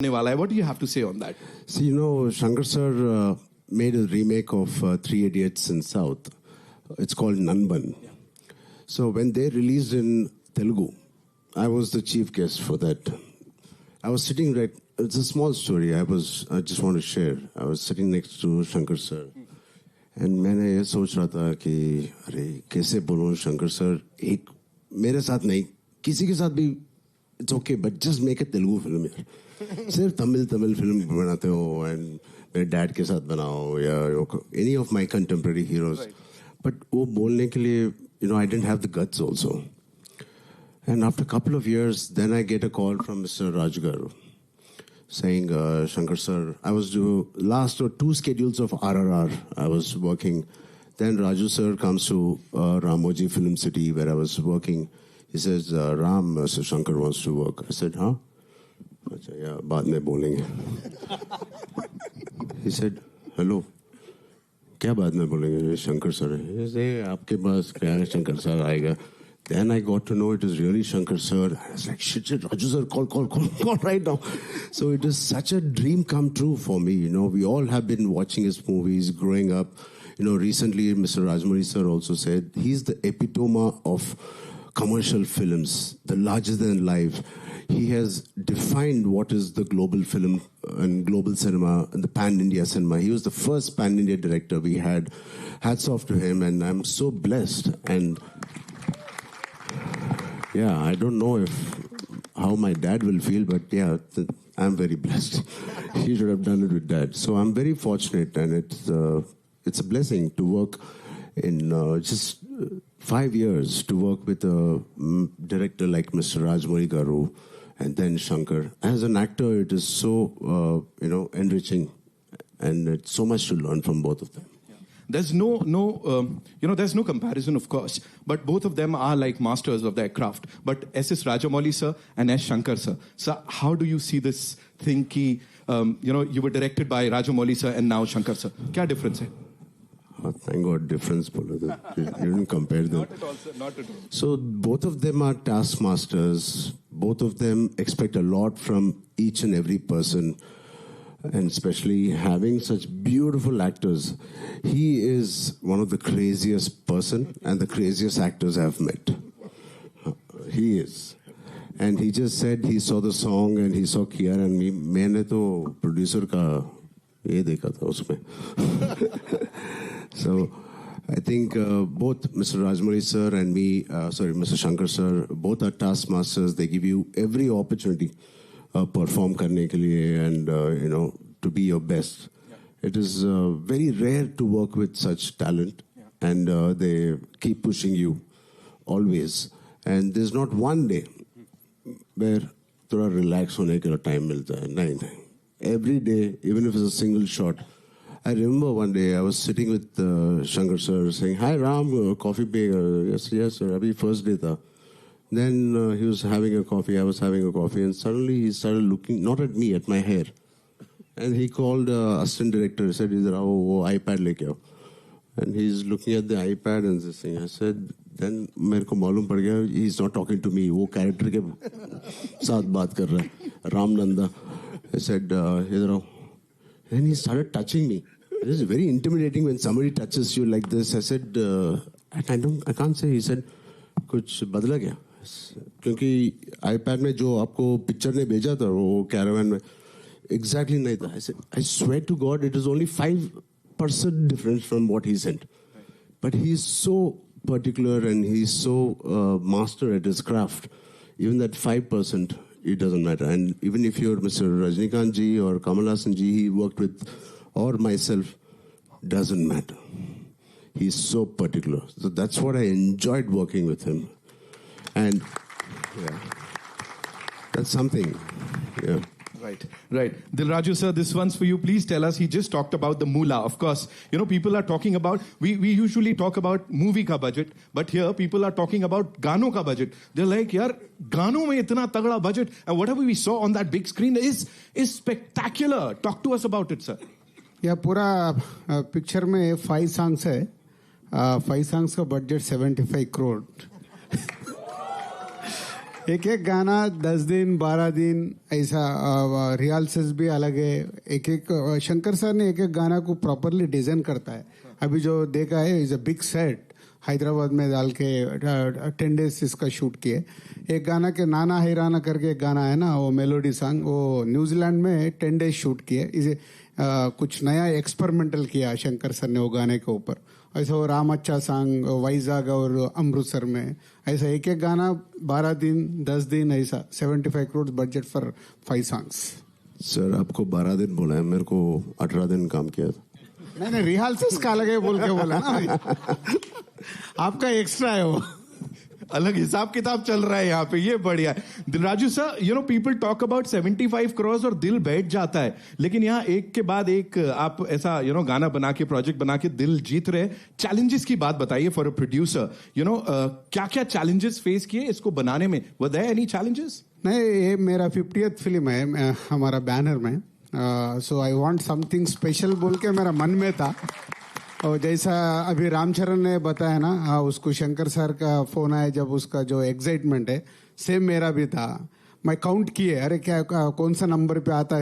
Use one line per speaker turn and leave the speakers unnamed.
What do you have to say on that?
See, Shankar sir made a remake of Three Idiots in South. It's called Nanban. Yeah. So when they released in Telugu, I was the chief guest for that. I was sitting it's a small story I just want to share. I was sitting next to Shankar sir. And मैंने ये सोच रहा था कि अरे कैसे बोलूं Shankar sir एक मेरे साथ नहीं किसी के साथ भी it's okay but just make a Telugu film यार सिर्फ तमिल फिल्म बनाते हो एंड मेरे डैड के साथ बनाओ या any of my contemporary heroes but वो बोलने के लिए I didn't have the guts also and after couple of years then I get a call from mister Rajgaru saying, Shankar sir, I was last 2 schedules of RRR I was working. Then Raju sir comes to Ramoji Film City where I was working. He says, Ram, Sir Shankar wants to work. I said, huh? Achha, yeah, baad mein bolenge. He said, hello. क्या बाद में बोलेंगे Shankar sir है आपके पास क्या है Shankar sir आएगा. Then I got to know it is really Shankar sir. I was like, shit, Raju sir, call right now. So it is such a dream come true for me. We all have been watching his movies growing up. Recently Mr. Rajmouli sir also said he's the epitome of commercial films, the larger than life. He has defined what is the global film and global cinema and the pan-India cinema. He was the first pan-India director we had. Hats off to him, and I'm so blessed. And yeah, I don't know how my dad will feel, but yeah, I'm very blessed. He should have done it with dad. So I'm very fortunate, and it's a blessing to work in just 5 years to work with a director like Mr. Rajmouli Garu and then Shankar. As an actor, it is so enriching, and it's so much to learn from both of them.
There's there's no comparison, of course, but both of them are like masters of their craft. But S.S. Rajamouli sir and S. Shankar sir. So how do you see this thing ki, you were directed by Rajamouli sir and now Shankar sir? Kya difference hai?
Thank God, difference. You didn't compare them.
Not at all, sir. Not at all.
So both of them are taskmasters. Both of them expect a lot from each and every person. And especially having such beautiful actors. He is one of the craziest person and the craziest actors I've met. He is. And he just said he saw the song and he saw Kiara and me. मैंने तो producer का ये देखा था उसमें. So I think both Mr. Rajmouli sir and me, Mr. Shankar sir, both are taskmasters. They give you every opportunity. Perform करने के लिए and to be your best. Yeah. It is very rare to work with such talent, and they keep pushing you always. And there's not one day where थोड़ा relax होने के लिए time मिलता है. नहीं. Every day, even if it's a single shot. I remember one day I was sitting with Shankar sir saying, "Hi Ram, coffee maker." Yes sir. Abhi first day tha. Then he was having a coffee, I was having a coffee, and suddenly he started looking, not at me, at my hair. And he called assistant director, he said, "Idhar aao, wo iPad leke aao." And he's looking at the iPad and this thing. I said, then मेरे को मालूम पड़ गया, he's not talking to me, वो character के साथ बात कर रहा है, Ram Nanda. I said, "Idhar aao." And he started touching me. It is very intimidating when somebody touches you like this. I said, I can't say. He said, कुछ बदला क्या? क्योंकि iPad में जो आपको पिक्चर ने भेजा था वो कैरावन में exactly नहीं था. I swear to God it is only 5% difference from what he sent. But he is so particular and he is so master at his craft. Even that 5%, it doesn't matter. And even if you're Mr. Rajnikant ji or Kamal Haasan ji, he worked with, or myself, doesn't matter. He's so particular. So that's what I enjoyed working with him. And yeah, that's something. Yeah.
Right. Dilraju sir, this one's for you. Please tell us, he just talked about the moolah. Of course, people are talking about, we usually talk about movie ka budget, but here people are talking about gano ka budget. They're like, yaar, gano mein itna tagda budget, and whatever we saw on that big screen is spectacular. Talk to us about it, sir.
Yeah, पूरा picture में 5 songs है. 5 songs का budget 75 crore. एक एक गाना 10 दिन 12 दिन ऐसा रिहर्सल्स भी अलग है. एक एक शंकर सर ने एक एक गाना को प्रॉपरली डिजाइन करता है. अभी जो देखा है is a big set Hyderabad में डाल के 10 डेज इसका शूट किए. एक गाना के नाना हैराना करके एक गाना है ना, वो मेलोडी सॉन्ग, वो न्यूजीलैंड में 10 डेज शूट किए. इसे कुछ नया एक्सपेरिमेंटल किया शंकर सर ने वो गाने के ऊपर. ऐसा वो राम अच्छा सॉन्ग वाइजाग और अमृतसर में, ऐसा एक एक गाना 12 दिन 10 दिन, ऐसा 75 crore budget for 5 songs.
Sir आपको 12 दिन बोला है, मेरे को 18 दिन काम किया था.
मैंने रिहर्सल्स का अलग है बोल के बोला ना. आपका एक्स्ट्रा है वो.
अलग हिसाब किताब चल रहा है यहाँ पे, ये बढ़िया है. Raju sir, you know people talk about 75 crore और दिल बैठ जाता है, लेकिन यहाँ एक के बाद एक आप ऐसा गाना बना के, प्रोजेक्ट बना के दिल जीत रहे. चैलेंजेस की बात बताइए फॉर अ प्रोड्यूसर. क्या क्या चैलेंजेस फेस किए इसको बनाने में? Were there any challenges?
नहीं, ये मेरा 50th फिल्म है हमारा बैनर में. So I want something special बोल के मेरा मन में था. और जैसा अभी रामचरण ने बताया ना, उसको शंकर सर का फोन आया जब, उसका जो एक्साइटमेंट है सेम मेरा भी था. मैं काउंट किए, अरे क्या कौन सा नंबर पे आता है